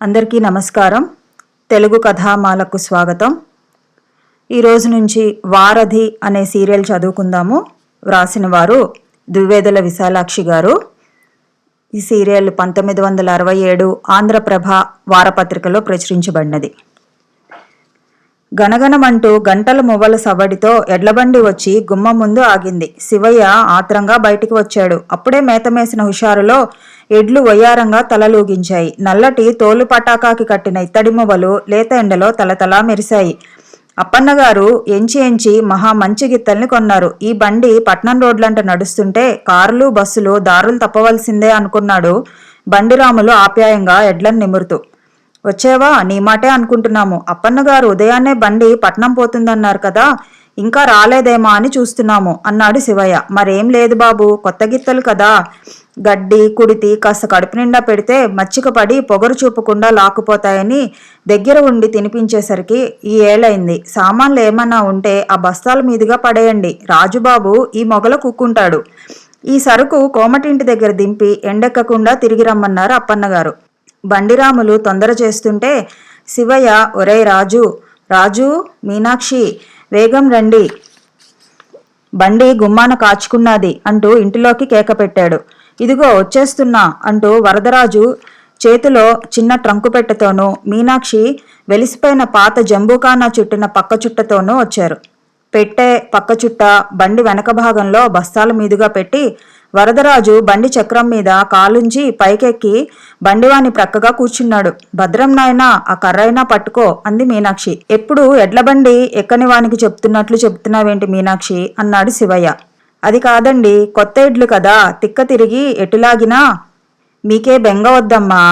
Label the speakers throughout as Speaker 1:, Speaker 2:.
Speaker 1: అందరికీ నమస్కారం. తెలుగు కథామాలకు స్వాగతం. ఈరోజు నుంచి వారధి అనే సీరియల్ చదువుకుందాము. వ్రాసిన వారు ద్వివేదుల విశాలాక్షి గారు. ఈ సీరియల్ 1967 ఆంధ్రప్రభ వారపత్రికలో ప్రచురించబడినది. గణగణమంటూ గంటల మువ్వల సవ్వడితో ఎడ్లబండి వచ్చి గుమ్మం ముందు ఆగింది. శివయ్య ఆత్రంగా బయటికి వచ్చాడు. అప్పుడే మేతమేసిన హుషారులో ఎడ్లు వయ్యారంగా తలలూగించాయి. నల్లటి తోలు పటాకాకి కట్టిన ఇత్తడి మువ్వలు లేత ఎండలో తలతలా మెరిశాయి. అప్పన్నగారు ఎంచి మహా మంచి గిత్తల్ని కొన్నారు. ఈ బండి పట్నం రోడ్లంట నడుస్తుంటే కార్లు బస్సులు దారులు తప్పవలసిందే అనుకున్నాడు బండిరాములు ఆప్యాయంగా ఎడ్లను నిమురుతూ. వచ్చేవా? నీ మాటే అనుకుంటున్నాము. అప్పన్నగారు ఉదయాన్నే బండి పట్నం పోతుందన్నారు కదా, ఇంకా రాలేదేమా అని చూస్తున్నాము అన్నాడు శివయ్య. మరేం లేదు బాబు, కొత్త గిత్తలు కదా, గడ్డి కుడితి కాస్త కడుపు నిండా పెడితే మచ్చిక పడి పొగరు చూపకుండా లాక్కుపోతాయని దగ్గర ఉండి తినిపించేసరికి ఈ ఏళ్ళైంది. సామాన్లు ఏమన్నా ఉంటే ఆ బస్తాల మీదుగా పడేయండి, రాజుబాబు ఈ మొగల కుక్కుంటాడు. ఈ సరుకు కోమటింటి దగ్గర దింపి ఎండెక్కకుండా తిరిగి రమ్మన్నారు అప్పన్నగారు. బండిరాములు తొందర చేస్తుంటే శివయ్య, ఒరే రాజు, రాజు, మీనాక్షి, వేగం రండి, బండి గుమ్మాన కాచుకున్నది అంటూ ఇంటిలోకి కేక పెట్టాడు. ఇదిగో వచ్చేస్తున్నా అంటూ వరదరాజు చేతిలో చిన్న ట్రంకు పెట్టెతోనూ మీనాక్షి వెలిసిపోయిన పాత జంబూకానా చుట్టిన పక్క చుట్టతోనూ వచ్చారు. పెట్టె పక్క చుట్ట బండి వెనక భాగంలో బస్తాల మీదుగా పెట్టి వరదరాజు బండి చక్రం మీద కాలుంచి పైకెక్కి బండివాని ప్రక్కగా కూర్చున్నాడు. భద్రం నాయనా, ఆ కర్రైనా పట్టుకో అంది మీనాక్షి. ఎప్పుడు ఎడ్లబండి ఎక్కని వానికి చెప్తున్నట్లు చెప్తున్నావేంటి మీనాక్షి అన్నాడు శివయ్య. అది కాదండి, కొత్త ఎడ్లు కదా, తిక్క తిరిగి ఎటులాగినా మీకే బెంగ వద్దమ్మా.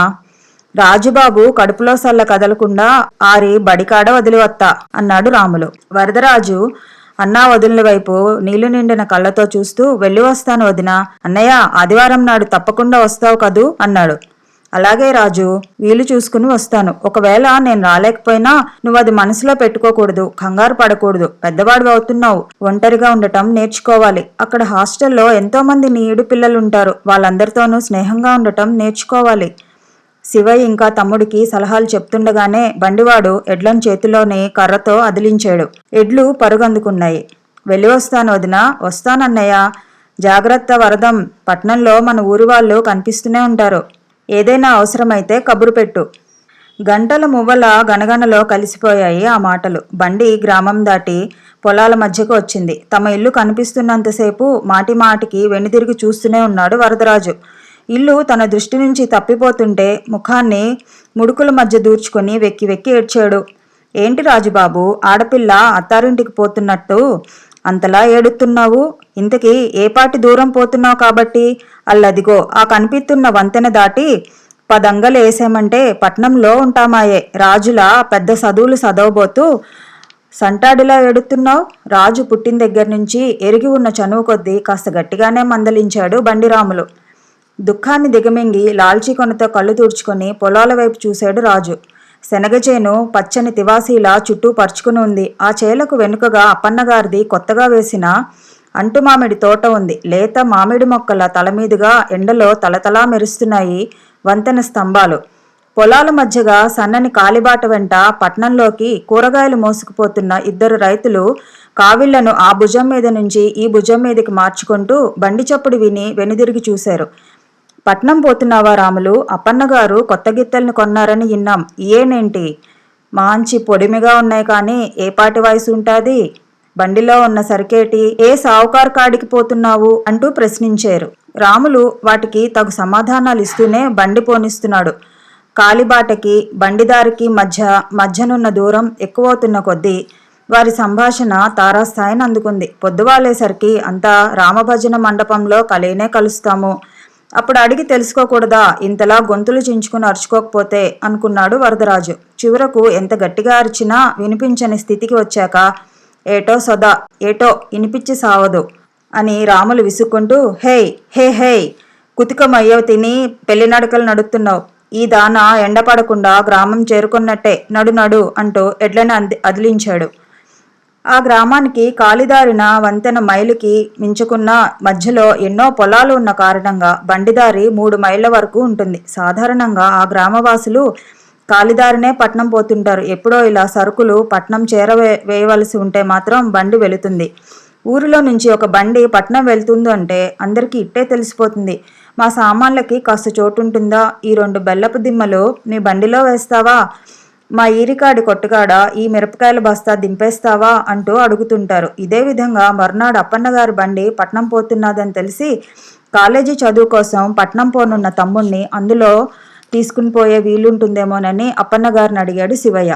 Speaker 1: రాజుబాబు కడుపులో సల్ల కదలకుండా ఆరి బడికాడ వదిలివత్తా అన్నాడు రాములు. వరదరాజు అన్నా వదిలిన వైపు నీళ్లు నిండిన కళ్ళతో చూస్తూ వెళ్ళి వస్తాను వదినా. అన్నయ్య, ఆదివారం నాడు తప్పకుండా వస్తావు కదూ అన్నాడు. అలాగే రాజు, వీలు చూసుకుని వస్తాను. ఒకవేళ నేను రాలేకపోయినా నువ్వు అది మనసులో పెట్టుకోకూడదు, కంగారు పడకూడదు. పెద్దవాడు అవుతున్నావు, ఒంటరిగా ఉండటం నేర్చుకోవాలి. అక్కడ హాస్టల్లో ఎంతో మంది నీడు పిల్లలుంటారు, వాళ్ళందరితోనూ స్నేహంగా ఉండటం నేర్చుకోవాలి. శివయ్య ఇంకా తమ్ముడికి సలహాలు చెప్తుండగానే బండివాడు ఎడ్లను చేతిలోని కర్రతో అదిలించాడు. ఎడ్లు పరుగందుకున్నాయి. వెళ్ళి వస్తాను వదినా. వస్తానన్నయ్య, జాగ్రత్త వరదం, పట్నంలో మన ఊరి వాళ్ళు కనిపిస్తూనే ఉంటారు, ఏదైనా అవసరమైతే కబురు పెట్టు. గంటల మువ్వల గణగణలో కలిసిపోయాయి ఆ మాటలు. బండి గ్రామం దాటి పొలాల మధ్యకు వచ్చింది. తమ ఇల్లు కనిపిస్తున్నంతసేపు మాటి మాటికి వెనుదిరిగి చూస్తూనే ఉన్నాడు వరదరాజు. ఇల్లు తన దృష్టి నుంచి తప్పిపోతుంటే ముఖాన్ని ముడుకుల మధ్య దూర్చుకొని వెక్కి వెక్కి ఏడ్చాడు. ఏంటి రాజుబాబు, ఆడపిల్ల అత్తారింటికి పోతున్నట్టు అంతలా ఏడుతున్నావు? ఇంతకీ ఏపాటి దూరం పోతున్నావు కాబట్టి? అల్లదిగో ఆ కనిపిస్తున్న వంతెన దాటి 10 అంగలు వేసామంటే పట్నంలో ఉంటామాయే. రాజులా పెద్ద చదువులు చదవబోతూ సంటాడిలా ఏడుతున్నావు. రాజు పుట్టిన దగ్గర నుంచి ఎరిగి ఉన్న చనువు కొద్దీ కాస్త గట్టిగానే మందలించాడు బండిరాములు. దుఃఖాన్ని దిగమింగి లాల్చీ కొనతో కళ్ళు తుడుచుకొని పొలాల వైపు చూశాడు రాజు. శనగచేను పచ్చని తివాసీలా చుట్టూ పరుచుకుని ఉంది. ఆ చేలకు వెనుకగా అప్పన్నగారిది కొత్తగా వేసిన అంటుమామిడి తోట ఉంది. లేత మామిడి మొక్కల తలమీదుగా ఎండలో తలతలా మెరుస్తున్నాయి వంతెన స్తంభాలు. పొలాల మధ్యగా సన్నని కాలిబాట వెంట పట్నంలోకి కూరగాయలు మోసుకుపోతున్న 2 రైతులు కావిళ్లను ఆ భుజం మీద నుంచి ఈ భుజం మీదకి మార్చుకుంటూ బండి చప్పుడు విని వెనుదిరిగి చూశారు. పట్నం పోతున్నావా రాములు? అప్పన్నగారు కొత్త గిత్తల్ని కొన్నారని విన్నాం. ఏనేంటి మాంచి పొడిమిగా ఉన్నాయి కానీ ఏపాటి వయసు ఉంటాది? బండిలో ఉన్న సరికేటి? ఏ సావుకారు కాడికి పోతున్నావు అంటూ ప్రశ్నించారు. రాములు వాటికి తగు సమాధానాలు ఇస్తూనే బండి పోనిస్తున్నాడు. కాలిబాటకి బండిదారికి మధ్యనున్న దూరం ఎక్కువవుతున్న కొద్దీ వారి సంభాషణ తారాస్థాయిని అందుకుంది. పొద్దువాలేసరికి అంతా రామభజన మండపంలో కలేనే కలుస్తాము. అప్పుడు అడిగి తెలుసుకోకూడదా? ఇంతలా గొంతులు చించుకుని అరుచుకోకపోతే అనుకున్నాడు వరదరాజు. చివరకు ఎంత గట్టిగా అరిచినా వినిపించని స్థితికి వచ్చాక ఏటో సొదా, ఏటో వినిపించి సావదు అని రాములు విసుక్కుంటూ, హేయ్ హే హేయ్, కుతికమయ్యో తిని పెళ్లి నడకలు నడుస్తున్నావు. ఈ దాన ఎండపడకుండా గ్రామం చేరుకున్నట్టే, నడు నడు అంటూ ఎడ్లను అదిలించాడు. ఆ గ్రామానికి కాలిదారిన వంతెన మైలుకి మించుకున్న మధ్యలో ఎన్నో పొలాలు ఉన్న కారణంగా బండిదారి 3 మైళ్ళ వరకు ఉంటుంది. సాధారణంగా ఆ గ్రామవాసులు కాలిదారినే పట్నం పోతుంటారు. ఎప్పుడో ఇలా సరుకులు పట్నం వేయవలసి ఉంటే మాత్రం బండి వెళుతుంది. ఊరిలో నుంచి ఒక బండి పట్నం వెళ్తుందంటే అందరికీ ఇట్టే తెలిసిపోతుంది. మా సామాన్లకి కాస్త చోటుంటుందా? ఈ 2 బెల్లపు దిమ్మలు మీ బండిలో వేస్తావా? మా ఈరికాడి కొట్టుకాడ ఈ మిరపకాయల బస్తా దింపేస్తావా అంటూ అడుగుతుంటారు. ఇదే విధంగా మర్నాడు అప్పన్నగారి బండి పట్నం పోతున్నదని తెలిసి కాలేజీ చదువు కోసం పట్నం పోనున్న తమ్ముణ్ణి అందులో తీసుకుని పోయే వీలుంటుందేమోనని అప్పన్నగారిని అడిగాడు శివయ్య.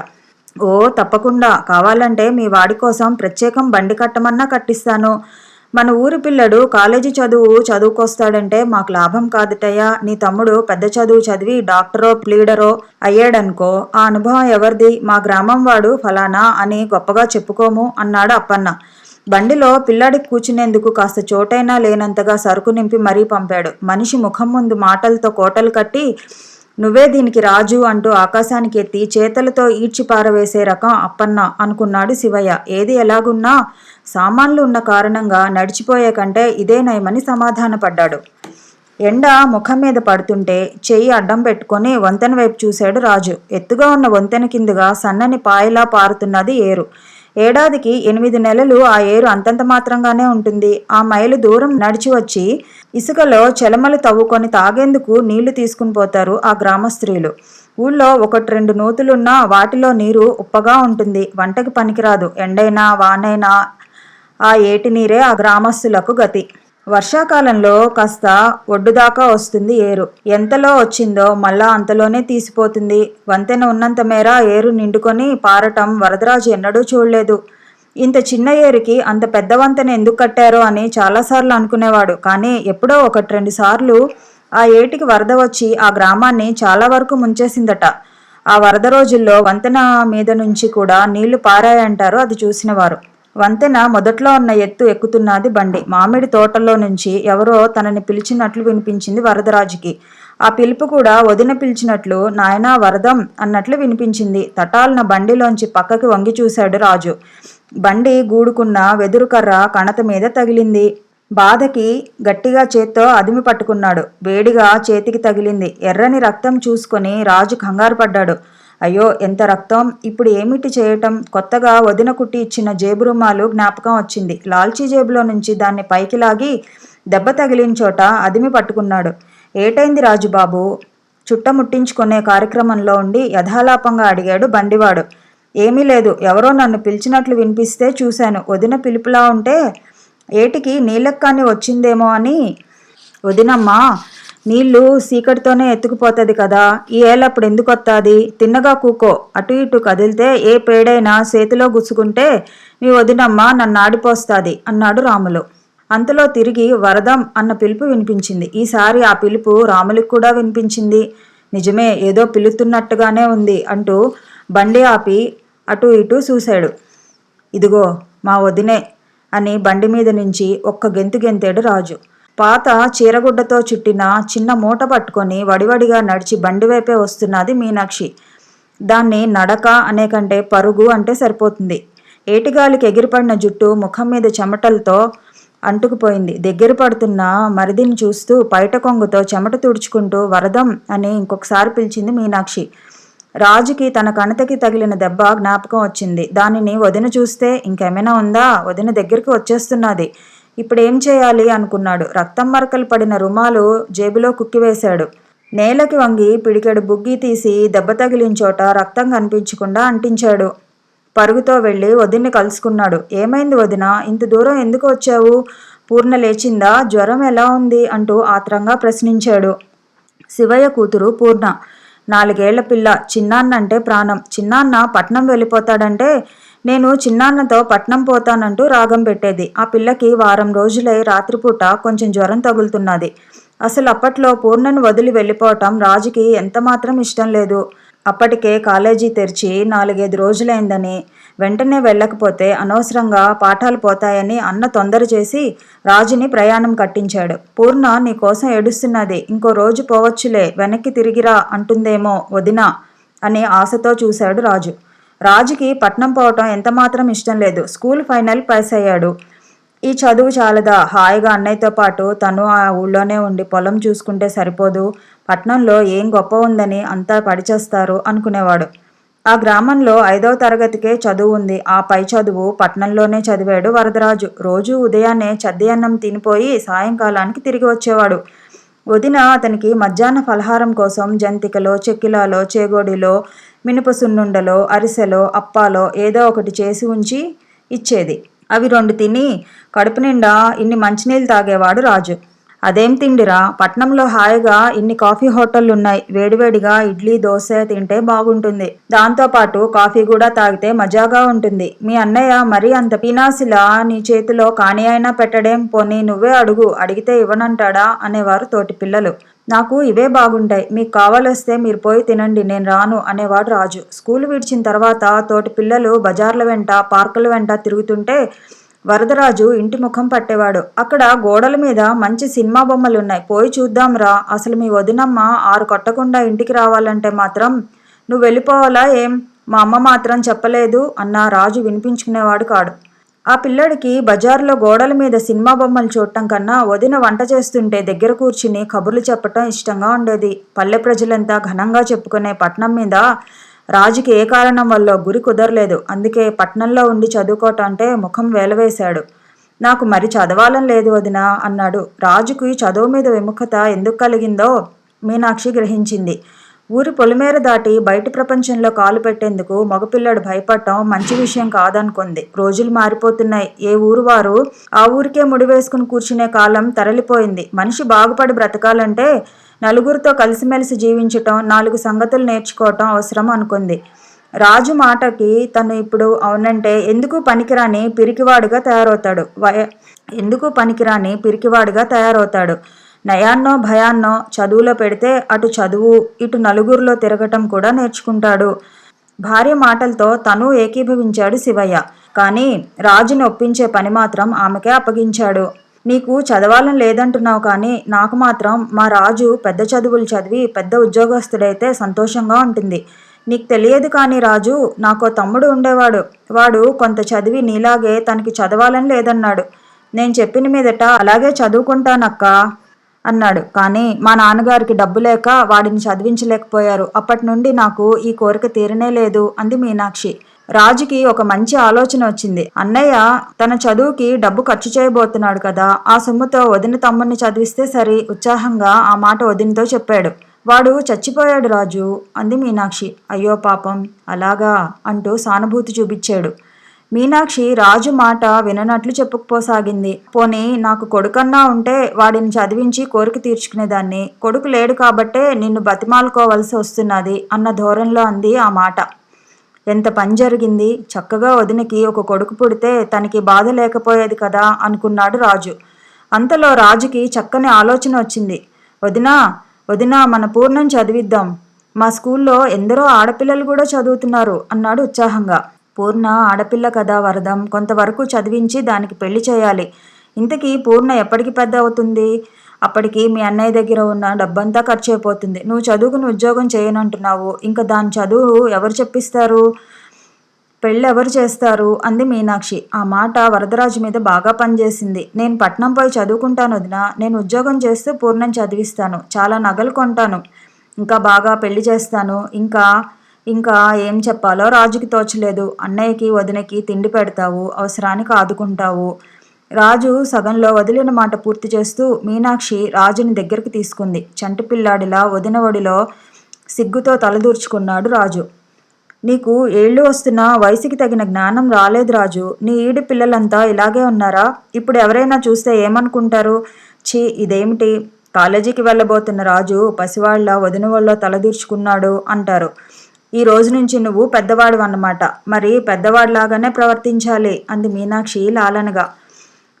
Speaker 1: ఓ తప్పకుండా, కావాలంటే మీ వాడి కోసం ప్రత్యేకం బండి కట్టమన్నా కట్టిస్తాను. మన ఊరి పిల్లడు కాలేజీ చదువుకొస్తాడంటే మాకు లాభం కాదుటయ్యా. నీ తమ్ముడు పెద్ద చదువు చదివి డాక్టరో ప్లీడరో అయ్యాడనుకో, ఆ అనుభవం ఎవరిది? మా గ్రామం వాడు ఫలానా అని గొప్పగా చెప్పుకోము అన్నాడు అప్పన్న. బండిలో పిల్లాడికి కూర్చునేందుకు కాస్త చోటైనా లేనంతగా సరుకు నింపి మరీ పంపాడు. మనిషి ముఖం ముందు మాటలతో కోటలు కట్టి నువ్వే దీనికి రాజు అంటూ ఆకాశానికి ఎత్తి చేతులతో ఈడ్చి పారవేసే రకం అప్పన్న అనుకున్నాడు శివయ్య. ఏది ఎలాగున్నా సామాన్లు ఉన్న కారణంగా నడిచిపోయే కంటే ఇదే నయమని సమాధానపడ్డాడు. ఎండ ముఖం మీద పడుతుంటే చెయ్యి అడ్డం పెట్టుకొని వంతెన వైపు చూశాడు రాజు. ఎత్తుగా ఉన్న వంతెన కిందుగా సన్నని పాయలా పారుతున్నది ఏరు. ఏడాదికి 8 నెలలు ఆ ఏరు అంతంత మాత్రంగానే ఉంటుంది. ఆ మైలు దూరం నడిచి వచ్చి ఇసుకలో చెలమలు తవ్వుకొని తాగేందుకు నీళ్లు తీసుకుని పోతారు ఆ గ్రామస్త్రీలు. ఊళ్ళో 1-2 నూతులున్నా వాటిలో నీరు ఉప్పగా ఉంటుంది. వంటకి పనికిరాదు. ఎండైనా వానైనా ఆ ఏటి నీరే ఆ గ్రామస్తులకు గతి. వర్షాకాలంలో కాస్త ఒడ్డుదాకా వస్తుంది ఏరు. ఎంతలో వచ్చిందో మళ్ళా అంతలోనే తీసిపోతుంది. వంతెన ఉన్నంత మేర ఏరు నిండుకొని పారటం వరదరాజు ఎన్నడూ చూడలేదు. ఇంత చిన్న ఏరుకి అంత పెద్ద వంతెన ఎందుకు కట్టారో అని చాలాసార్లు అనుకునేవాడు. కానీ ఎప్పుడో 1-2 సార్లు ఆ ఏటికి వరద వచ్చి ఆ గ్రామాన్ని చాలా వరకు ముంచేసిందట. ఆ వరద రోజుల్లో వంతెన మీద నుంచి కూడా నీళ్లు పారాయంటారు అది చూసినవారు. వంతెన మొదట్లో ఉన్న ఎత్తు ఎక్కుతున్నది బండి. మామిడి తోటలో నుంచి ఎవరో తనని పిలిచినట్లు వినిపించింది వరదరాజుకి. ఆ పిలుపు కూడా వదిన పిలిచినట్లు, నాయనా వరదం అన్నట్లు వినిపించింది. తటాలన బండిలోంచి పక్కకి వంగి చూశాడు రాజు. బండి గూడుకున్న వెదురు కర్ర కణత మీద తగిలింది. బాధకి గట్టిగా చేత్తో అదిమి పట్టుకున్నాడు. వేడిగా చేతికి తగిలింది. ఎర్రని రక్తం చూసుకొని రాజు కంగారు పడ్డాడు. అయ్యో ఎంత రక్తం! ఇప్పుడు ఏమిటి చేయటం? కొత్తగా వదిన కుట్టి ఇచ్చిన జేబు రుమాలు జ్ఞాపకం వచ్చింది. లాల్చీ జేబులో నుంచి దాన్ని పైకి లాగి దెబ్బ తగిలిన చోట అదిమి పట్టుకున్నాడు. ఏటైంది రాజుబాబు? చుట్టముట్టించుకునే కార్యక్రమంలో ఉండి యథాలాపంగా అడిగాడు బండివాడు. ఏమీ లేదు, ఎవరో నన్ను పిలిచినట్లు వినిపిస్తే చూశాను. వదిన పిలుపులా ఉంటే ఏటికి నీళ్ళెక్కాన్ని వచ్చిందేమో అని. వదినమ్మా, నీళ్లు సీకటితోనే ఎత్తుకుపోతుంది కదా, ఈ ఏలప్పుడు ఎందుకు వస్తుంది? తిన్నగా కూకో. అటు ఇటు కదిలితే ఏ పేడైనా చేతిలో గుచ్చుకుంటే మీ వదినమ్మ నన్ను ఆడిపోస్తుంది అన్నాడు రాములు. అంతలో తిరిగి వరదం అన్న పిలుపు వినిపించింది. ఈసారి ఆ పిలుపు రాములకు కూడా వినిపించింది. నిజమే, ఏదో పిలుతున్నట్టుగానే ఉంది అంటూ బండి ఆపి అటు ఇటు చూశాడు. ఇదిగో మా వదినే అని బండి మీద నుంచి ఒక్క గెంతు గెంతాడు రాజు. పాత చీరగుడ్డతో చుట్టిన చిన్న మూట పట్టుకొని వడివడిగా నడిచి బండివైపే వస్తున్నది మీనాక్షి. దాన్ని నడక అనే కంటే పరుగు అంటే సరిపోతుంది. ఏటిగాలికి ఎగిరిపడిన జుట్టు ముఖం మీద చెమటలతో అంటుకుపోయింది. దగ్గర పడుతున్న మరిదిని చూస్తూ పైట కొంగుతో చెమట తుడుచుకుంటూ వరదం అని ఇంకొకసారి పిలిచింది మీనాక్షి. రాజుకి తన కణతకి తగిలిన దెబ్బ జ్ఞాపకం వచ్చింది. దానిని వదిన చూస్తే ఇంకేమైనా ఉందా? వదిన దగ్గరికి వచ్చేస్తున్నది. ఇప్పుడేం చేయాలి అనుకున్నాడు. రక్తం మరకలు పడిన రుమాలు జేబులో కుక్కివేశాడు. నేలకి వంగి పిడికెడు బుగ్గి తీసి దెబ్బ తగిలిన చోట రక్తం కనిపించకుండా అంటించాడు. పరుగుతో వెళ్ళి వదిన్ని కలుసుకున్నాడు. ఏమైంది వదిన? ఇంత దూరం ఎందుకు వచ్చావు? పూర్ణ లేచిందా? జ్వరం ఎలా ఉంది అంటూ ఆత్రంగా ప్రశ్నించాడు. శివయ్య కూతురు పూర్ణ. 4 ఏళ్ల పిల్ల. చిన్నాన్నంటే ప్రాణం. చిన్నాన్న పట్నం వెళ్ళిపోతాడంటే నేను చిన్నాన్నతో పట్నం పోతానంటూ రాగం పెట్టేది. ఆ పిల్లకి వారం రోజులై రాత్రిపూట కొంచెం జ్వరం తగులుతున్నది. అసలు అప్పట్లో పూర్ణను వదిలి వెళ్ళిపోవటం రాజుకి ఎంతమాత్రం ఇష్టం లేదు. అప్పటికే కాలేజీ తెరిచి 4-5 రోజులైందని, వెంటనే వెళ్ళకపోతే అనవసరంగా పాఠాలు పోతాయని అన్న తొందర చేసి రాజుని ప్రయాణం కట్టించాడు. పూర్ణ నీ కోసం ఏడుస్తున్నది. ఇంకో రోజు పోవచ్చులే, వెనక్కి తిరిగిరా అంటుందేమో వదిన అని ఆశతో చూశాడు రాజు. రాజుకి పట్నం పోవటం ఎంతమాత్రం ఇష్టం లేదు. స్కూల్ ఫైనల్ పాస్ అయ్యాడు. ఈ చదువు చాలదా? హాయిగా అన్నయ్యతో పాటు తను ఆ ఊళ్ళోనే ఉండి పొలం చూసుకుంటే సరిపోదు? పట్నంలో ఏం గొప్ప ఉందని అంతా పడిచేస్తారు అనుకునేవాడు. ఆ గ్రామంలో 5వ తరగతికే చదువు ఉంది. ఆ పై చదువు పట్నంలోనే చదివాడు వరదరాజు. రోజూ ఉదయాన్నే చద్ది అన్నం తినిపోయి సాయంకాలానికి తిరిగి వచ్చేవాడు. వదిన అతనికి మధ్యాహ్న ఫలహారం కోసం జంతికలో, చెక్కిలాలో, చేగోడీలో, మినప సున్నుండలో, అరిసెలో, అప్పాలో ఏదో ఒకటి చేసి ఉంచి ఇచ్చేది. అవి 2 తిని కడుపు నిండా ఇన్ని మంచినీళ్ళు తాగేవాడు రాజు. అదేం తిండిరా, పట్నంలో హాయిగా ఇన్ని కాఫీ హోటళ్లున్నాయి. వేడివేడిగా ఇడ్లీ, దోశ తింటే బాగుంటుంది. దాంతోపాటు కాఫీ కూడా తాగితే మజాగా ఉంటుంది. మీ అన్నయ్య మరీ అంత పీనాసిలా నీ చేతిలో కాణీ అయినా పెట్టడేం? పోనీ నువ్వే అడుగు, అడిగితే ఇవ్వనంటాడా అనేవారు తోటి పిల్లలు. నాకు ఇవే బాగుంటాయి, మీకు కావాలొస్తే మీరు పోయి తినండి, నేను రాను అనేవాడు రాజు. స్కూలు విడిచిన తర్వాత తోటి పిల్లలు బజార్ల వెంట, పార్కుల వెంట తిరుగుతుంటే వరదరాజు ఇంటి ముఖం పట్టేవాడు. అక్కడ గోడల మీద మంచి సినిమా బొమ్మలున్నాయి, పోయి చూద్దాంరా. అసలు మీ వదినమ్మ 6 కొట్టకుండా ఇంటికి రావాలంటే మాత్రం నువ్వు వెళ్ళిపోవాలా ఏం? మా అమ్మ మాత్రం చెప్పలేదు అన్న రాజు వినిపించుకునేవాడు కాడు. ఆ పిల్లడికి బజారులో గోడల మీద సినిమా బొమ్మలు చూడటం కన్నా వదిన వంట చేస్తుంటే దగ్గర కూర్చుని కబుర్లు చెప్పటం ఇష్టంగా ఉండేది. పల్లె ప్రజలంతా ఘనంగా చెప్పుకునే పట్నం మీద రాజుకి ఏ కారణం వల్ల గురి కుదరలేదు. అందుకే పట్నంలో ఉండి చదువుకోవటం అంటే ముఖం వేలవేశాడు. నాకు మరి చదవాలని లేదు వదినా అన్నాడు. రాజుకి చదువు మీద విముఖత ఎందుకు కలిగిందో మీనాక్షి గ్రహించింది. ఊరి పొలిమేర దాటి బయటి ప్రపంచంలో కాలు పెట్టేందుకు మగపిల్లడు భయపడటం మంచి విషయం కాదనుకుంది. రోజులు మారిపోతున్నాయి. ఏ ఊరు వారు ఆ ఊరికే ముడివేసుకుని కూర్చునే కాలం తరలిపోయింది. మనిషి బాగుపడి బ్రతకాలంటే నలుగురితో కలిసిమెలిసి జీవించటం, 4 సంగతులు నేర్చుకోవటం అవసరం అనుకుంది. రాజు మాటకి తను ఇప్పుడు అవునంటే ఎందుకు పనికిరాని పిరికివాడిగా తయారవుతాడు. నయాన్నో భయాన్నో చదువులో పెడితే అటు చదువు, ఇటు నలుగురిలో తిరగటం కూడా నేర్చుకుంటాడు. భార్య మాటలతో తను ఏకీభవించాడు శివయ్య. కానీ రాజుని ఒప్పించే పని మాత్రం ఆమెకే అప్పగించాడు. నీకు చదవాలని లేదంటున్నావు, కానీ నాకు మాత్రం మా రాజు పెద్ద చదువులు చదివి పెద్ద ఉద్యోగస్తుడైతే సంతోషంగా ఉంటుంది. నీకు తెలియదు కానీ రాజు, నాకో తమ్ముడు ఉండేవాడు. వాడు కొంత చదివి నీలాగే తనకి చదవాలని లేదన్నాడు. నేను చెప్పిన మీదట అలాగే చదువుకుంటానక్కా అన్నాడు. కానీ మా నాన్నగారికి డబ్బు లేక వాడిని చదివించలేకపోయారు. అప్పటి నుండి నాకు ఈ కోరిక తీరనే లేదు అంది మీనాక్షి. రాజుకి ఒక మంచి ఆలోచన వచ్చింది. అన్నయ్య తన చదువుకి డబ్బు ఖర్చు చేయబోతున్నాడు కదా, ఆ సొమ్ముతో వదిన తమ్ముడిని చదివిస్తే సరి. ఉత్సాహంగా ఆ మాట వదినతో చెప్పాడు. వాడు చచ్చిపోయాడు రాజు అంది మీనాక్షి. అయ్యో పాపం, అలాగా అంటూ సానుభూతి చూపించాడు. మీనాక్షి రాజు మాట విననట్లు చెప్పుకుపోసాగింది. పోనీ నాకు కొడుకన్నా ఉంటే వాడిని చదివించి కోరిక తీర్చుకునేదాన్ని. కొడుకు లేడు కాబట్టే నిన్ను బతిమాలుకోవలసి వస్తున్నది అన్న ధోరణిలో అంది ఆ మాట. ఎంత పని జరిగింది, చక్కగా వదినకి ఒక కొడుకు పుడితే తనకి బాధ లేకపోయేది కదా అనుకున్నాడు రాజు. అంతలో రాజుకి చక్కని ఆలోచన వచ్చింది. వదినా మన పూర్ణం చదివిద్దాం. మా స్కూల్లో ఎందరో ఆడపిల్లలు కూడా చదువుతున్నారు అన్నాడు ఉత్సాహంగా. పూర్ణ ఆడపిల్ల కదా వరదం, కొంతవరకు చదివించి దానికి పెళ్లి చేయాలి. ఇంతకీ పూర్ణ ఎప్పటికి పెద్ద అవుతుంది? అప్పటికి మీ అన్నయ్య దగ్గర ఉన్న డబ్బంతా ఖర్చు అయిపోతుంది. నువ్వు చదువుకుని ఉద్యోగం చేయనంటున్నావు. ఇంకా దాని చదువు ఎవరు చెప్పిస్తారు? పెళ్ళి ఎవరు చేస్తారు అంది మీనాక్షి. ఆ మాట వరదరాజు మీద బాగా పనిచేసింది. నేను పట్నం పోయి చదువుకుంటాను వదినా. నేను ఉద్యోగం చేస్తూ పూర్ణం చదివిస్తాను. చాలా నగలు కొంటాను. ఇంకా బాగా పెళ్లి చేస్తాను. ఇంకా ఏం చెప్పాలో రాజుకి తోచలేదు. అన్నయ్యకి వదినకి తిండి పెడతావు, అవసరానికి ఆదుకుంటావు. రాజు సగంలో వదిలిన మాట పూర్తి చేస్తూ మీనాక్షి రాజుని దగ్గరికి తీసుకుంది. చంటి పిల్లాడిలా వదిన ఒడిలో సిగ్గుతో తలదూర్చుకున్నాడు రాజు. నీకు ఏళ్ళు వస్తున్నా వయసుకి తగిన జ్ఞానం రాలేదు రాజు. నీ ఈడి పిల్లలంతా ఇలాగే ఉన్నారా? ఇప్పుడు ఎవరైనా చూస్తే ఏమనుకుంటారు? ఛీ, ఇదేమిటి? కాలేజీకి వెళ్ళబోతున్న రాజు పసివాళ్ల వదిన ఒళ్ళో తలదూర్చుకున్నాడు అంటారు. ఈ రోజు నుంచి నువ్వు పెద్దవాడు అన్నమాట. మరి పెద్దవాడిలాగానే ప్రవర్తించాలి అంది మీనాక్షి లాలనగా.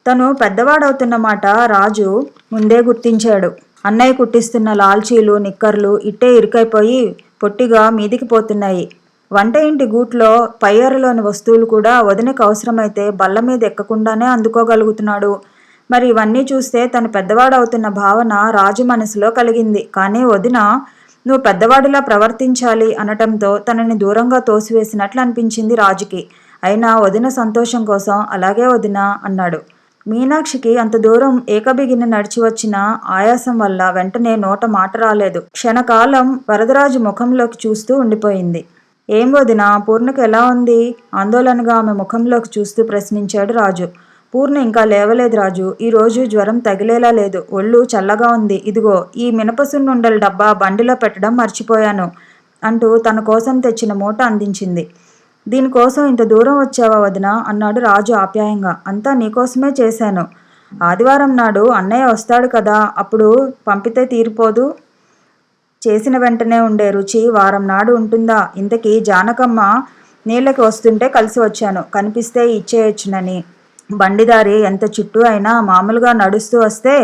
Speaker 1: తను పెద్దవాడవుతున్న మాట రాజు ముందే గుర్తించాడు. అన్నయ్య కుట్టిస్తున్న లాల్చీలు, నిక్కర్లు ఇట్టే ఇరుకైపోయి పొట్టిగా మీదికి పోతున్నాయి. వంట ఇంటి గూట్లో పయ్యరలోని వస్తువులు కూడా వదినకు అవసరమైతే బల్ల మీద ఎక్కకుండానే అందుకోగలుగుతున్నాడు. మరి ఇవన్నీ చూస్తే తను పెద్దవాడవుతున్న భావన రాజు మనసులో కలిగింది. కానీ వదిన నువ్వు పెద్దవాడిలా ప్రవర్తించాలి అనటంతో తనని దూరంగా తోసివేసినట్లు అనిపించింది రాజుకి. అయినా వదిన సంతోషం కోసం అలాగే వదిన అన్నాడు. మీనాక్షికి అంత దూరం ఏకబిగిన నడిచి వచ్చిన ఆయాసం వల్ల వెంటనే నోట మాట రాలేదు. క్షణకాలం వరదరాజు ముఖంలోకి చూస్తూ ఉండిపోయింది. ఏం వదినా, పూర్ణకు ఎలా ఉంది? ఆందోళనగా ఆమె ముఖంలోకి చూస్తూ ప్రశ్నించాడు రాజు. పూర్ణ ఇంకా లేవలేదు రాజు. ఈరోజు జ్వరం తగిలేలా లేదు. ఒళ్ళు చల్లగా ఉంది. ఇదిగో ఈ మినపసున్నుండల డబ్బా బండిలో పెట్టడం మర్చిపోయాను అంటూ తన కోసం తెచ్చిన మూట అందించింది. దీనికోసం ఇంత దూరం వచ్చావా వదినా అన్నాడు రాజు ఆప్యాయంగా. అంతా నీకోసమే చేశాను. ఆదివారం నాడు అన్నయ్య వస్తాడు కదా, అప్పుడు పంపితే తీరిపోదు. చేసిన వెంటనే ఉండే రుచి వారం నాడు ఉంటుందా? ఇంతకీ జానకమ్మ నీళ్ళకి వస్తుంటే కలిసి వచ్చాను, కనిపిస్తే ఇచ్చేయచ్చునని. బండిదారి ఎంత చుట్టూ అయినా మామూలుగా నడుస్తూ వస్తే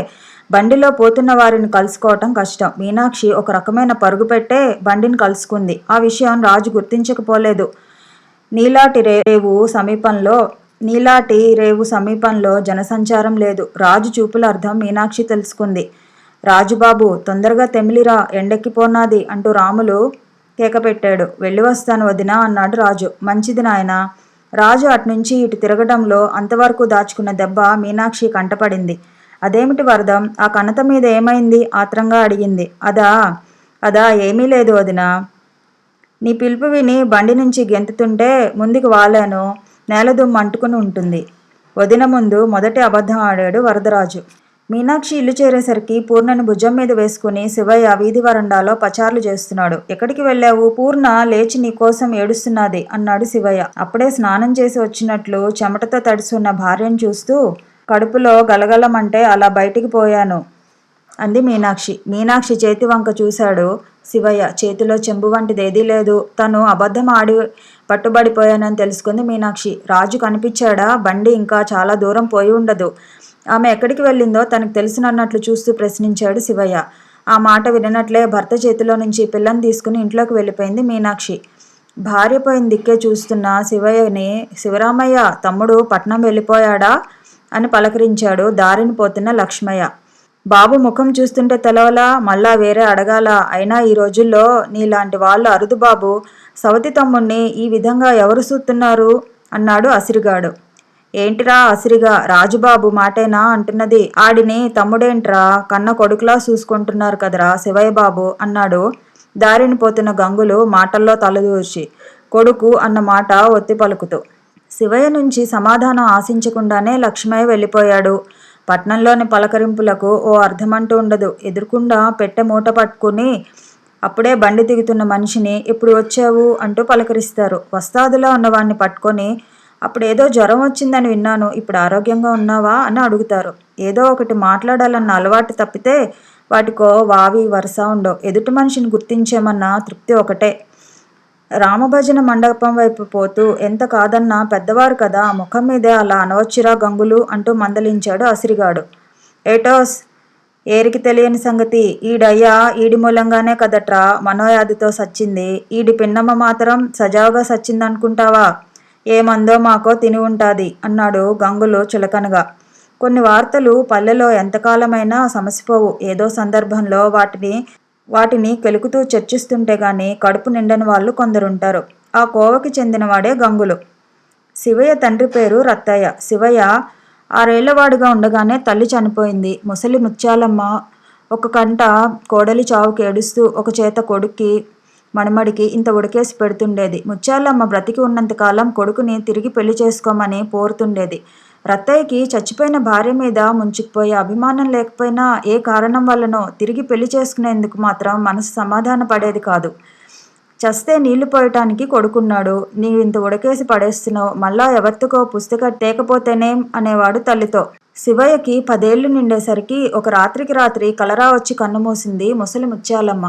Speaker 1: బండిలో పోతున్న వారిని కలుసుకోవటం కష్టం. మీనాక్షి ఒక రకమైన పరుగు పెట్టే బండిని కలుసుకుంది. ఆ విషయం రాజు గుర్తించకపోలేదు. నీలాటి రేవు సమీపంలో జనసంచారం లేదు. రాజు చూపుల అర్థం మీనాక్షి తెలుసుకుంది. రాజుబాబు, తొందరగా తెమిలిరా, ఎండెక్కిపోనాది అంటూ రాములు కేకపెట్టాడు. వెళ్ళి వస్తాను వదినా అన్నాడు రాజు. మంచిది నాయనా. రాజు అట్నుంచి ఇటు తిరగడంలో అంతవరకు దాచుకున్న దెబ్బ మీనాక్షి కంటపడింది. అదేమిటి వరదం, ఆ కణత మీద ఏమైంది? ఆత్రంగా అడిగింది. అదా ఏమీ లేదు వదినా. నీ పిలుపు విని బండి నుంచి గెంతుతుంటే ముందుకు వాలాను, నేలదుమ్ము అంటుకుని ఉంటుంది. వదిన ముందు మొదటి అబద్ధం ఆడాడు వరదరాజు. మీనాక్షి ఇల్లు చేరేసరికి పూర్ణను భుజం మీద వేసుకుని శివయ్య వీధి వరండాలో పచార్లు చేస్తున్నాడు. ఎక్కడికి వెళ్ళావు? పూర్ణ లేచి నీకోసం ఏడుస్తున్నది అన్నాడు శివయ్య. అప్పుడే స్నానం చేసి వచ్చినట్లు చెమటతో తడిసున్న భార్యను చూస్తూ కడుపులో గలగలమంటే అలా బయటికి పోయాను అంది మీనాక్షి. మీనాక్షి చేతి వంక చూశాడు శివయ్య. చేతిలో చెంబు వంటిదేదీ లేదు. తను అబద్ధం ఆడి పట్టుబడిపోయానని తెలుసుకుంది మీనాక్షి. రాజు కనిపించాడా? బండి ఇంకా చాలా దూరం పోయి ఉండదు. ఆమె ఎక్కడికి వెళ్ళిందో తనకు తెలుసునన్నట్లు చూస్తూ ప్రశ్నించాడు శివయ్య. ఆ మాట వినట్లే భర్త చేతిలో నుంచి పిల్లని తీసుకుని ఇంట్లోకి వెళ్ళిపోయింది మీనాక్షి. భార్య పోయిన దిక్కే చూస్తున్న శివయ్యని, శివరామయ్య తమ్ముడు పట్నం వెళ్ళిపోయాడా అని పలకరించాడు దారిని పోతున్న లక్ష్మయ్య. బాబు ముఖం చూస్తుంటే తెలవలా, మళ్ళా వేరే అడగాల? అయినా ఈ రోజుల్లో నీలాంటి వాళ్ళు అరుదు బాబు. సవతి తమ్ముణ్ణి ఈ విధంగా ఎవరు చూస్తున్నారు అన్నాడు అసిరిగాడు. ఏంటిరా అసిరిగా, రాజుబాబు మాటేనా అంటున్నది? ఆడిని తమ్ముడేంట్రా, కన్న కొడుకులా చూసుకుంటున్నారు కదరా శివయ్య బాబు అన్నాడు దారిని పోతున్న గంగులు మాటల్లో తలదూర్చి, కొడుకు అన్న మాట ఒత్తి పలుకుతూ. శివయ్య నుంచి సమాధానం ఆశించకుండానే లక్ష్మయ్య వెళ్ళిపోయాడు. పట్నంలోని పలకరింపులకు ఓ అర్థమంటూ ఉండదు. ఎదురుకుండా పెట్టె మూట పట్టుకుని అప్పుడే బండి దిగుతున్న మనిషిని ఎప్పుడు వచ్చావు అంటూ పలకరిస్తారు. వస్తాదులా ఉన్నవాడిని పట్టుకొని అప్పుడేదో జ్వరం వచ్చిందని విన్నాను, ఇప్పుడు ఆరోగ్యంగా ఉన్నావా అని అడుగుతారు. ఏదో ఒకటి మాట్లాడాలన్న అలవాటు తప్పితే వాటికో వావి వరుస ఉండవు. ఎదుటి మనిషిని గుర్తించేమన్న తృప్తి ఒకటే. రామభజన మండపం వైపు పోతూ ఎంత కాదన్నా పెద్దవారు కదా, ముఖం మీదే అలా అనవచ్చురా గంగులు అంటూ మందలించాడు అసిరిగాడు. ఏటోస్, ఏరికి తెలియని సంగతి. ఈడయ్యా ఈడి మూలంగానే కదట్రా మనోయాదితో సచ్చింది. ఈడి పిన్నమ్మ మాత్రం సజావుగా సచ్చిందనుకుంటావా? ఏమందో మాకో తిని ఉంటాది అన్నాడు గంగులు చులకనగా. కొన్ని వార్తలు పల్లెలో ఎంతకాలమైనా సమసిపోవు. ఏదో సందర్భంలో వాటిని కెలుకుతూ చర్చిస్తుంటే గాని కడుపు నిండని వాళ్ళు కొందరుంటారు. ఆ కోవకి చెందినవాడే గంగులు. శివయ్య తండ్రి పేరు రత్తయ్య. శివయ్య 6 ఏళ్లవాడుగా ఉండగానే తల్లి చనిపోయింది. ముసలి ముత్యాలమ్మ ఒక కంట కోడలి చావుకి ఏడుస్తూ ఒక చేత కొడుక్కి మణిమడికి ఇంత ఉడికేసి పెడుతుండేది. ముత్యాలమ్మ బ్రతికి ఉన్నంతకాలం కొడుకుని తిరిగి పెళ్లి చేసుకోమని పోరుతుండేది. రత్తయ్యకి చచ్చిపోయిన భార్య మీద ముంచుకుపోయే అభిమానం లేకపోయినా ఏ కారణం వల్లనో తిరిగి పెళ్లి చేసుకునేందుకు మాత్రం మనసు సమాధాన పడేది కాదు. చస్తే నీళ్లు పోయటానికి కొడుకున్నాడు, నీవింత ఉడకేసి పడేస్తున్నావు, మళ్ళా ఎవరికో పుస్తక తేకపోతేనేం అనేవాడు తల్లితో. శివయ్యకి 10 ఏళ్లు నిండేసరికి ఒక రాత్రికి రాత్రి కలరా వచ్చి కన్నుమూసింది ముసలి ముత్యాలమ్మ.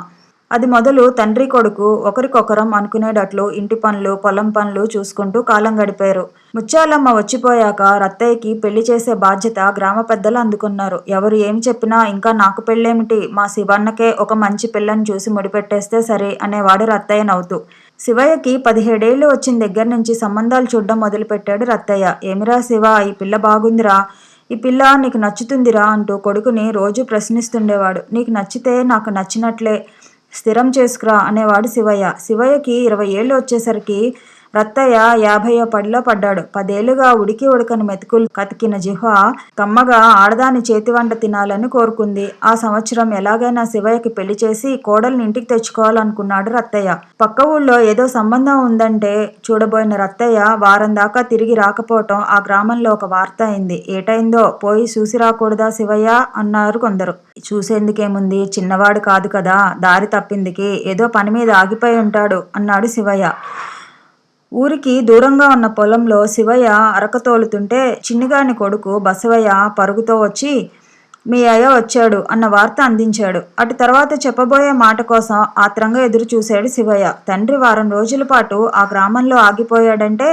Speaker 1: అది మొదలు తండ్రి కొడుకు ఒకరికొకరం అనుకునేటట్లు ఇంటి పనులు పొలం పనులు చూసుకుంటూ కాలం గడిపారు. ముత్యాలమ్మ వచ్చిపోయాక రత్తయ్యకి పెళ్లి చేసే బాధ్యత గ్రామ పెద్దలు అందుకున్నారు. ఎవరు ఏమి చెప్పినా ఇంకా నాకు పెళ్ళేమిటి, మా శివన్నకే ఒక మంచి పిల్లని చూసి ముడిపెట్టేస్తే సరే అనేవాడు రత్తయ్య నవ్వుతూ. శివయ్యకి 17 ఏళ్లు వచ్చిన దగ్గర నుంచి సంబంధాలు చూడడం మొదలుపెట్టాడు రత్తయ్య. ఏమిరా శివ, ఈ పిల్ల బాగుందిరా, ఈ పిల్ల నీకు నచ్చుతుందిరా అంటూ కొడుకుని రోజు ప్రశ్నిస్తుండేవాడు. నీకు నచ్చితే నాకు నచ్చినట్లే, స్థిరం చేసుకురా అనేవాడు శివయ్య. శివయ్యకి 20 ఏళ్ళు వచ్చేసరికి రత్తయ్య 50వ పడిలో పడ్డాడు. 10 ఏళ్లుగా ఉడికి ఉడకని మెతుకులు కతికిన జిహ్వ కమ్మగా ఆడదాని చేతి వంట తినాలని కోరుకుంది. ఆ సంవత్సరం ఎలాగైనా శివయ్యకి పెళ్లి చేసి కోడల్ని ఇంటికి తెచ్చుకోవాలనుకున్నాడు రత్తయ్య. పక్క ఊళ్ళో ఏదో సంబంధం ఉందంటే చూడబోయిన రత్తయ్య వారం దాకా తిరిగి రాకపోవటం ఆ గ్రామంలో ఒక వార్త అయింది. ఏటైందో పోయి చూసి రాకూడదా శివయ్య అన్నారు కొందరు. చూసేందుకేముంది, చిన్నవాడు కాదు కదా, దారి తప్పిందికి ఏదో పని మీద ఆగిపోయి ఉంటాడు అన్నాడు శివయ్య. ఊరికి దూరంగా ఉన్న పొలంలో శివయ్య అరకతోలుతుంటే చిన్నిగాని కొడుకు బసవయ్య పరుగుతో వచ్చి మీ అయ్య వచ్చాడు అన్న వార్త అందించాడు. అటు తర్వాత చెప్పబోయే మాట కోసం ఆత్రంగా ఎదురు చూశాడు శివయ్య. తండ్రి వారం రోజుల పాటు ఆ గ్రామంలో ఆగిపోయాడంటే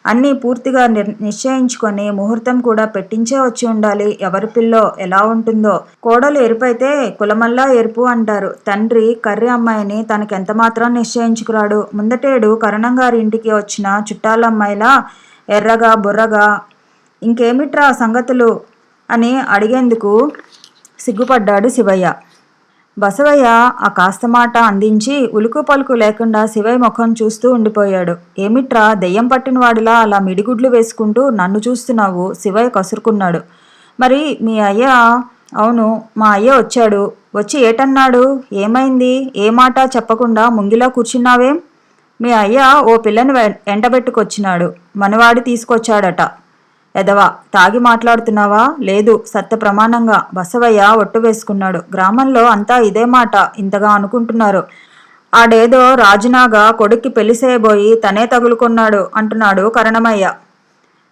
Speaker 1: అన్నీ పూర్తిగా నిశ్చయించుకొని ముహూర్తం కూడా పెట్టించే వచ్చి ఉండాలి. ఎవరి పిల్లో ఎలా ఉంటుందో. కోడలు ఎరుపైతే కులమల్లా ఎరుపు అంటారు. తండ్రి కర్రి అమ్మాయిని తనకెంత మాత్రం నిశ్చయించుకురాడు. ముందటేడు కరణంగారి ఇంటికి వచ్చిన చుట్టాలమ్మాయిలా ఎర్రగా బుర్రగా ఇంకేమిట్రా సంగతులు అని అడిగేందుకు సిగ్గుపడ్డాడు శివయ్య. బసవయ్య ఆ కాస్త మాట అందించి ఉలుకు పలుకు లేకుండా శివయ్య ముఖం చూస్తూ ఉండిపోయాడు. ఏమిట్రా దెయ్యం పట్టినవాడిలా అలా మిడిగుడ్లు వేసుకుంటూ నన్ను చూస్తున్నావు? శివయ్య కసురుకున్నాడు. మరి మీ అయ్య? అవును, మా అయ్య వచ్చాడు. వచ్చి ఏటన్నాడు? ఏమైంది? ఏ మాట చెప్పకుండా ముంగిలా కూర్చున్నావేం? మీ అయ్య ఓ పిల్లని ఎంటబెట్టుకొచ్చినాడు. మనవాడి తీసుకొచ్చాడట. ఎదవా, తాగి మాట్లాడుతున్నావా? లేదు, సత్య ప్రమాణంగా బసవయ్య ఒట్టు వేసుకున్నాడు. గ్రామంలో అంతా ఇదే మాట ఇంతగా అనుకుంటున్నారు. ఆడేదో రాజునాగా కొడుక్కి పెళ్లి చేయబోయి తనే తగులుకున్నాడు అంటున్నాడు కరణమయ్య.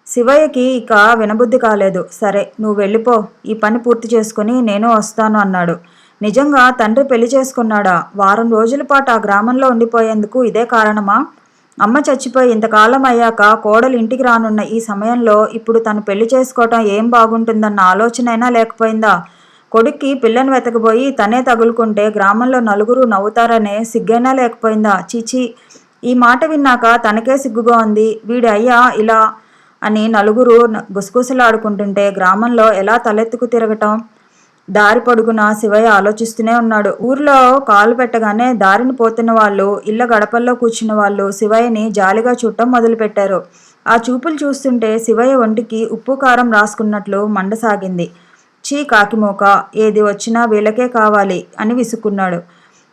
Speaker 1: శివయ్యకి ఇక వినబుద్ధి కాలేదు. సరే, నువ్వు వెళ్ళిపో, ఈ పని పూర్తి చేసుకుని నేను వస్తాను అన్నాడు. నిజంగా తండ్రి పెళ్లి చేసుకున్నాడా? వారం రోజుల పాటు ఆ గ్రామంలో ఉండిపోయేందుకు ఇదే కారణమా? అమ్మ చచ్చిపోయి ఇంతకాలం అయ్యాక కోడలు ఇంటికి రానున్న ఈ సమయంలో ఇప్పుడు తను పెళ్లి చేసుకోవటం ఏం బాగుంటుందన్న ఆలోచనైనా లేకపోయిందా? కొడుక్కి పిల్లని వెతకబోయి తనే తగులుకుంటే గ్రామంలో నలుగురు నవ్వుతారనే సిగ్గైనా లేకపోయిందా? చీచి, ఈ మాట విన్నాక తనకే సిగ్గుగా ఉంది. వీడి అయ్యా ఇలా అని నలుగురు గుసగుసలాడుకుంటుంటే గ్రామంలో ఎలా తలెత్తుకు తిరగటం? దారి పొడుగున శివయ్య ఆలోచిస్తూనే ఉన్నాడు. ఊర్లో కాలు పెట్టగానే దారిని పోతున్న వాళ్ళు, ఇళ్ల గడపల్లో కూర్చున్న వాళ్ళు శివయ్యని జాలిగా చూడటం మొదలుపెట్టారు. ఆ చూపులు చూస్తుంటే శివయ్య ఒంటికి ఉప్పు కారం రాసుకున్నట్లు మండసాగింది. చీ కాకిమోక, ఏది వచ్చినా వీళ్ళకే కావాలి అని విసుక్కున్నాడు.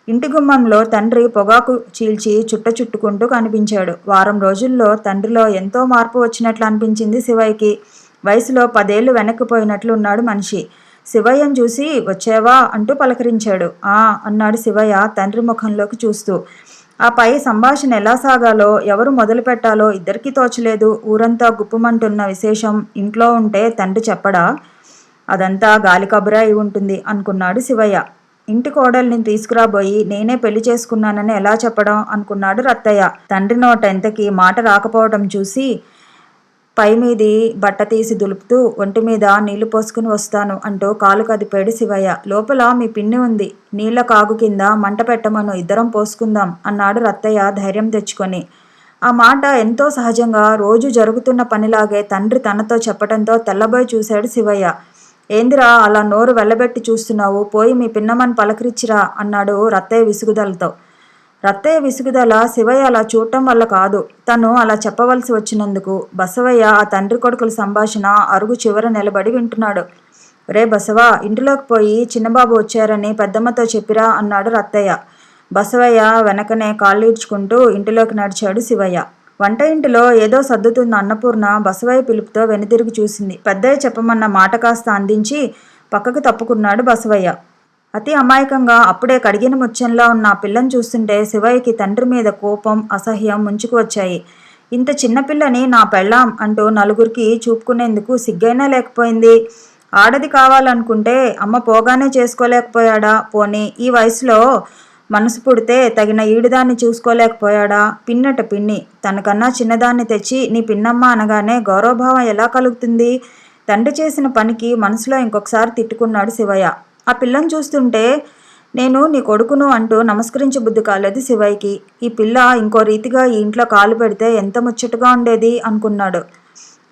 Speaker 1: ఇంటి గుమ్మంలో తండ్రి పొగాకు చీల్చి చుట్టుకుంటూ కనిపించాడు. వారం రోజుల్లో తండ్రిలో ఎంతో మార్పు వచ్చినట్లు అనిపించింది శివయ్యకి. వయసులో 10 ఏళ్లు వెనక్కిపోయినట్లు ఉన్నాడు మనిషి. శివయ్యను చూసి వచ్చావా అంటూ పలకరించాడు. ఆ అన్నాడు శివయ్య తండ్రి ముఖంలోకి చూస్తూ. ఆ పై సంభాషణ ఎలా సాగాలో, ఎవరు మొదలు పెట్టాలో ఇద్దరికీ తోచలేదు. ఊరంతా గుప్పుమంటున్న విశేషం ఇంట్లో ఉంటే తండ్రి చెప్పడా? అదంతా గాలి కబురే అయి ఉంటుంది అనుకున్నాడు శివయ్య. ఇంటి కోడల్ని తీసుకురాబోయి నేనే పెళ్లి చేసుకున్నానని ఎలా చెప్పడం అనుకున్నాడు రత్తయ్య. తండ్రి నోట ఎంతకీ మాట రాకపోవడం చూసి పైమీది బట్ట తీసి దులుపుతూ ఒంటి మీద నీళ్లు పోసుకుని వస్తాను అంటూ కాలు కదిపాడు శివయ్య. లోపల మీ పిన్ని ఉంది, నీళ్ల కాగు కింద మంట పెట్టమను, ఇద్దరం పోసుకుందాం అన్నాడు రత్తయ్య ధైర్యం తెచ్చుకొని. ఆ మాట ఎంతో సహజంగా రోజు జరుగుతున్న పనిలాగే తండ్రి తనతో చెప్పడంతో తెల్లబోయి చూశాడు శివయ్య. ఏందిరా అలా నోరు వెళ్ళబెట్టి చూస్తున్నావు? పోయి మీ పిన్నమ్మని పలకరించిరా అన్నాడు రత్తయ్య విసుగుదలతో. రత్తయ్య విసుగుదల శివయ్య అలా చూడటం వల్ల కాదు, తను అలా చెప్పవలసి వచ్చినందుకు. బసవయ్య ఆ తండ్రి కొడుకుల సంభాషణ అరుగు చివర నిలబడి వింటున్నాడు. రే బసవా, ఇంటిలోకి పోయి చిన్నబాబు వచ్చారని పెద్దమ్మతో చెప్పిరా అన్నాడు రత్తయ్య. బసవయ్య వెనకనే కాళ్ళీడ్చుకుంటూ ఇంటిలోకి నడిచాడు శివయ్య. వంట ఇంటిలో ఏదో సర్దుతున్న అన్నపూర్ణ బసవయ్య పిలుపుతో వెనుదిరిగి చూసింది. పెద్దయ్య చెప్పమన్న మాట కాస్త అందించి పక్కకు తప్పుకున్నాడు బసవయ్య. అతి అమాయకంగా అప్పుడే కడిగిన ముత్యంలా ఉన్న ఆ పిల్లని చూస్తుంటే శివయ్యకి తండ్రి మీద కోపం, అసహ్యం ముంచుకు వచ్చాయి. ఇంత చిన్నపిల్లని నా పెళ్ళాం అంటూ నలుగురికి చూపుకునేందుకు సిగ్గైనా లేకపోయింది. ఆడది కావాలనుకుంటే అమ్మ పోగానే చేసుకోలేకపోయాడా? పోనీ ఈ వయసులో మనసు పుడితే తగిన ఈడుదాన్ని చూసుకోలేకపోయాడా? పిన్నట పిన్ని, తనకన్నా చిన్నదాన్ని తెచ్చి నీ పిన్నమ్మ అనగానే గౌరవభావం ఎలా కలుగుతుంది? తండ్రి చేసిన పనికి మనసులో ఇంకొకసారి తిట్టుకున్నాడు శివయ్య. ఆ పిల్లని చూస్తుంటే నేను నీ కొడుకును అంటూ నమస్కరించే బుద్ధి కాలేదు శివయ్యకి. ఈ పిల్ల ఇంకో రీతిగా ఈ ఇంట్లో కాలు పెడితే ఎంత ముచ్చటగా ఉండేది అనుకున్నాడు.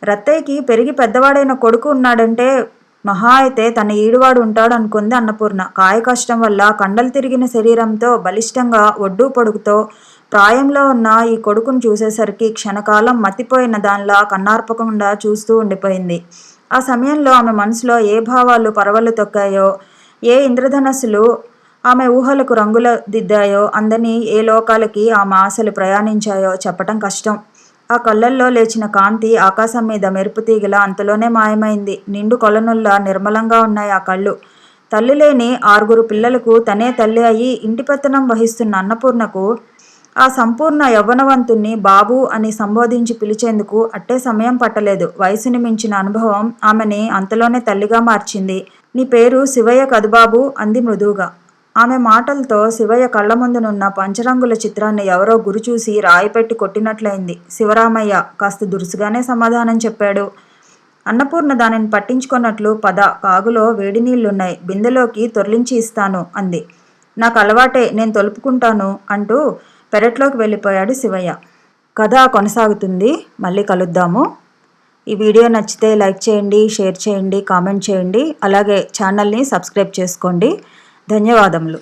Speaker 1: రత్తయ్యకి పెరిగి పెద్దవాడైన కొడుకు ఉన్నాడంటే మహా అయితే తన ఈడువాడు ఉంటాడు అనుకుంది అన్నపూర్ణ. కాయ కష్టం వల్ల కండలు తిరిగిన శరీరంతో బలిష్టంగా ఒడ్డు పొడుగుతో ప్రాయంలో ఉన్న ఈ కొడుకును చూసేసరికి క్షణకాలం మతిపోయిన దానిలా కన్నార్పకుండా చూస్తూ ఉండిపోయింది. ఆ సమయంలో ఆమె మనసులో ఏ భావాలు పరవళ్ళు తొక్కాయో, ఏ ఇంద్రధనస్సులు ఆమె ఊహలకు రంగుల దిద్దాయో, అందని ఏ లోకాలకి ఆమె ఆశలు ప్రయాణించాయో చెప్పటం కష్టం. ఆ కళ్ళల్లో లేచిన కాంతి ఆకాశం మీద మెరుపుతీగలా అంతలోనే మాయమైంది. నిండు కొలనుల్లా నిర్మలంగా ఉన్నాయి ఆ కళ్ళు. తల్లి లేని 6 పిల్లలకు తనే తల్లి అయి ఇంటి పెత్తనం వహిస్తున్న అన్నపూర్ణకు ఆ సంపూర్ణ యవ్వనవంతుణ్ణి బాబూ అని సంబోధించి పిలిచేందుకు అట్టే సమయం పట్టలేదు. వయసుని మించిన అనుభవం ఆమెని అంతలోనే తల్లిగా మార్చింది. నీ పేరు శివయ్య కదు బాబూ అంది మృదువుగా. ఆమె మాటలతో శివయ్య కళ్ళ ముందునున్న పంచరంగుల చిత్రాన్ని ఎవరో గురిచూసి రాయిపెట్టి కొట్టినట్లయింది. శివరామయ్య కాస్త దురుసుగానే సమాధానం చెప్పాడు. అన్నపూర్ణ దానిని పట్టించుకొన్నట్లు పద, కాగులో వేడినీళ్లున్నాయి, బిందెలోకి తొర్లించి ఇస్తాను అంది. నాకు అలవాటే, నేను తొలుపుకుంటాను అంటూ పెరట్లోకి వెళ్ళిపోయాడు శివయ్య. కథ కొనసాగుతుంది. మళ్ళీ కలుద్దాము. ఈ వీడియో నచ్చితే లైక్ చేయండి, షేర్ చేయండి, కామెంట్ చేయండి. అలాగే ఛానల్ని సబ్స్క్రైబ్ చేసుకోండి. ధన్యవాదములు.